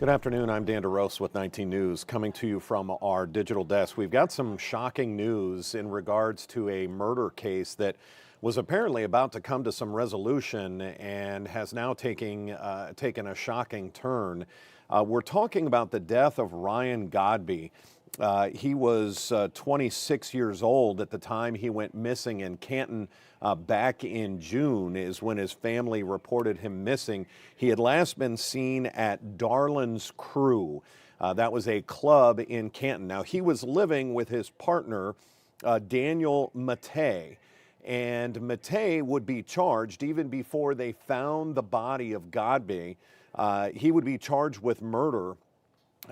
Good afternoon. I'm Dan DeRose with 19 News, coming to you from our digital desk. We've got some shocking news in regards to a murder case that was apparently about to come to some resolution and has now taken a shocking turn. We're talking about the death of Ryan Godbey. He was 26 years old at the time he went missing in Canton. Back in June is when his family reported him missing. He had last been seen at Darlin's Crew. That was a club in Canton. Now, he was living with his partner, Daniel Matei. And Matei would be charged even before they found the body of Godbey. He would be charged with murder.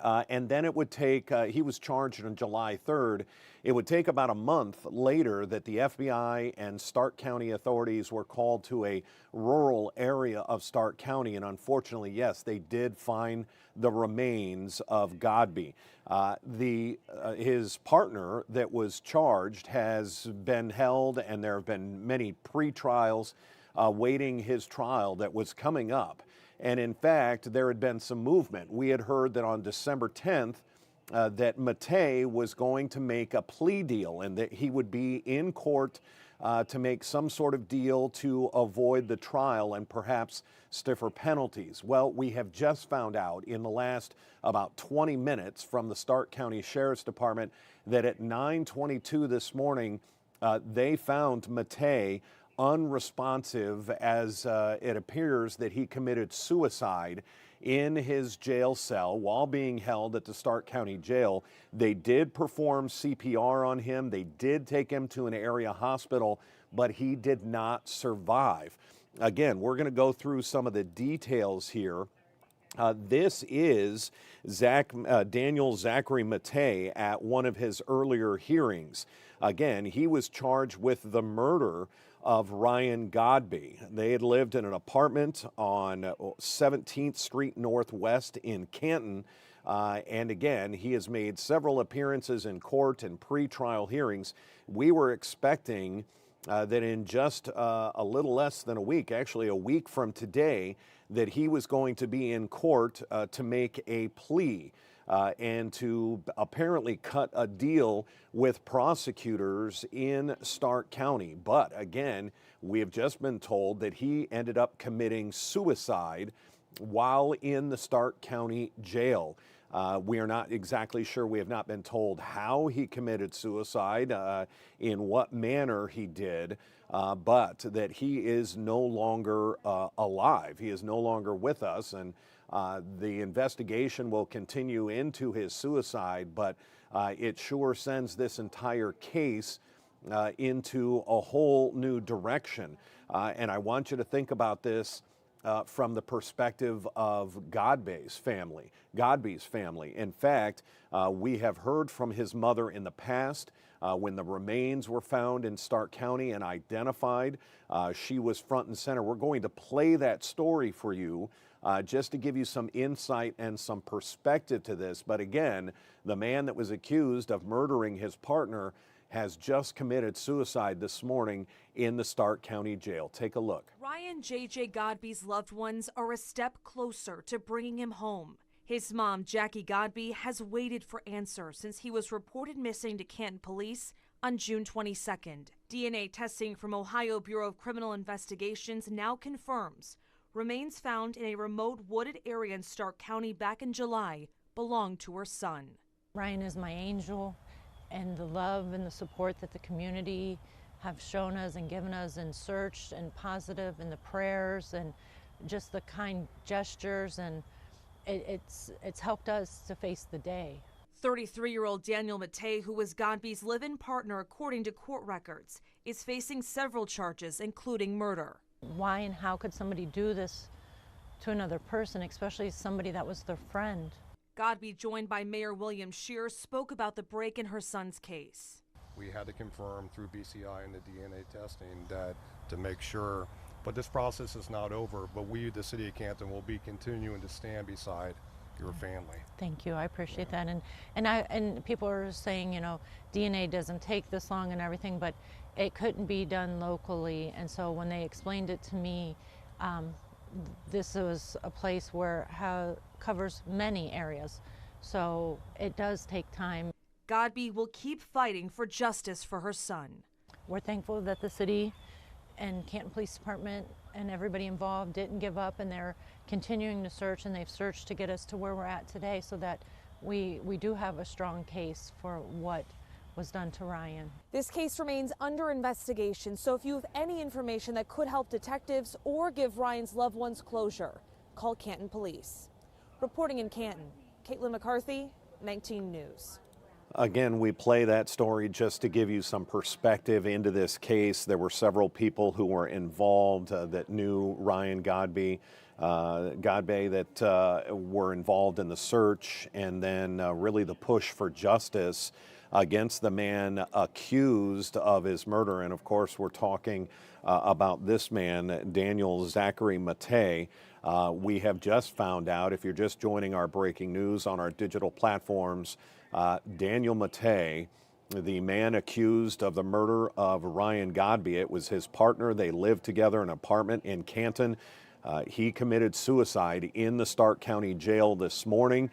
And then it would take, he was charged on July 3rd. It would take about a month later that the FBI and Stark County authorities were called to a rural area of Stark County. And unfortunately, yes, they did find the remains of Godbey. His partner that was charged has been held, and there have been many pre-trials waiting his trial that was coming up. And in fact, there had been some movement. We had heard that on December 10th, that Matei was going to make a plea deal and that he would be in court to make some sort of deal to avoid the trial and perhaps stiffer penalties. Well, we have just found out in the last about 20 minutes from the Stark County Sheriff's Department that at 9:22 this morning, they found Matei unresponsive, as it appears that he committed suicide in his jail cell while being held at the Stark County Jail. They did perform CPR on him. They did take him to an area hospital, but he did not survive. Again, we're going to go through some of the details here. This is Daniel Zachary Matei at one of his earlier hearings. Again, he was charged with the murder of Ryan Godbey. They had lived in an apartment on 17th Street Northwest in Canton. And again, he has made several appearances in court and pre-trial hearings. We were expecting that in just a little less than a week, actually a week from today, that he was going to be in court to make a plea and to apparently cut a deal with prosecutors in Stark County. But again, we have just been told that he ended up committing suicide while in the Stark County Jail. We are not exactly sure. We have not been told how he committed suicide, in what manner he did, but that he is no longer alive. He is no longer with us, and the investigation will continue into his suicide, but it sure sends this entire case into a whole new direction. And I want you to think about this from the perspective of Godbey's family. In fact, we have heard from his mother in the past when the remains were found in Stark County and identified. She was front and center. We're going to play that story for you just to give you some insight and some perspective to this. But again, the man that was accused of murdering his partner has just committed suicide this morning in the Stark County Jail. Take a look. Ryan J.J. Godbey's loved ones are a step closer to bringing him home. His mom, Jackie Godbey, has waited for answers since he was reported missing to Canton police on June 22nd. DNA testing from Ohio Bureau of Criminal Investigations now confirms remains found in a remote wooded area in Stark County back in July belonged to her son. Ryan is my angel, and the love and the support that the community have shown us and given us in search and positive and the prayers and just the kind gestures, and it's helped us to face the day. 33-year-old Daniel Matei, who was Godbey's live-in partner according to court records, is facing several charges, including murder. Why and how could somebody do this to another person, especially somebody that was their friend? Godbey, joined by Mayor William Scheer, spoke about the break in her son's case. We had to confirm through BCI and the DNA testing that to make sure, but this process is not over, but we, the city of Canton, will be continuing to stand beside your family. Thank you, I appreciate that. And people are saying, you know, DNA doesn't take this long and everything, but it couldn't be done locally. And so when they explained it to me, this was a place where how covers many areas. So it does take time. Godbey will keep fighting for justice for her son. We're thankful that the city and Canton Police Department and everybody involved didn't give up, and they're continuing to search, and they've searched to get us to where we're at today, so that we do have a strong case for what was done to Ryan. This case remains under investigation, so if you have any information that could help detectives or give Ryan's loved ones closure, call Canton Police. Reporting in Canton, Caitlin McCarthy, 19 News. Again, we play that story just to give you some perspective into this case. There were several people who were involved that knew Ryan Godbey that were involved in the search, and then really the push for justice against the man accused of his murder. And of course, we're talking about this man, Daniel Zachary Matei. We have just found out, if you're just joining our breaking news on our digital platforms, Daniel Matei, the man accused of the murder of Ryan Godbey, it was his partner. They lived together in an apartment in Canton. He committed suicide in the Stark County Jail this morning.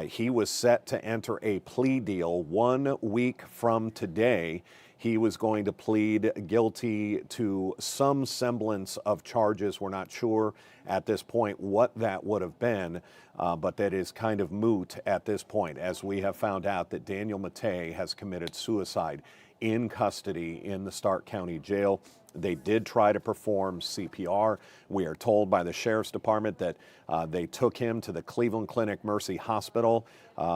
He was set to enter a plea deal 1 week from today. He was going to plead guilty to some semblance of charges. We're not sure at this point what that would have been, but that is kind of moot at this point, as we have found out that Daniel Matei has committed suicide in custody in the Stark County Jail. They did try to perform CPR. We are told by the Sheriff's Department that they took him to the Cleveland Clinic Mercy Hospital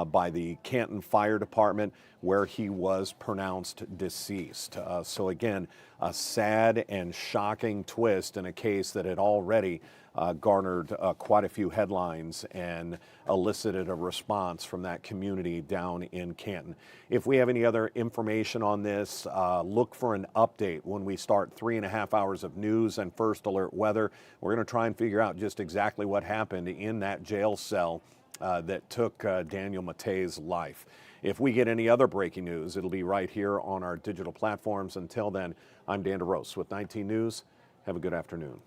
by the Canton Fire Department, where he was pronounced deceased. So again, a sad and shocking twist in a case that had already garnered quite a few headlines and elicited a response from that community down in Canton. If we have any other information on this, look for an update when we start 3.5 hours of news and first alert weather. We're going to try and figure out just exactly what happened in that jail cell that took Daniel Matei's life. If we get any other breaking news, it'll be right here on our digital platforms. Until then, I'm Dan DeRose with 19 News. Have a good afternoon.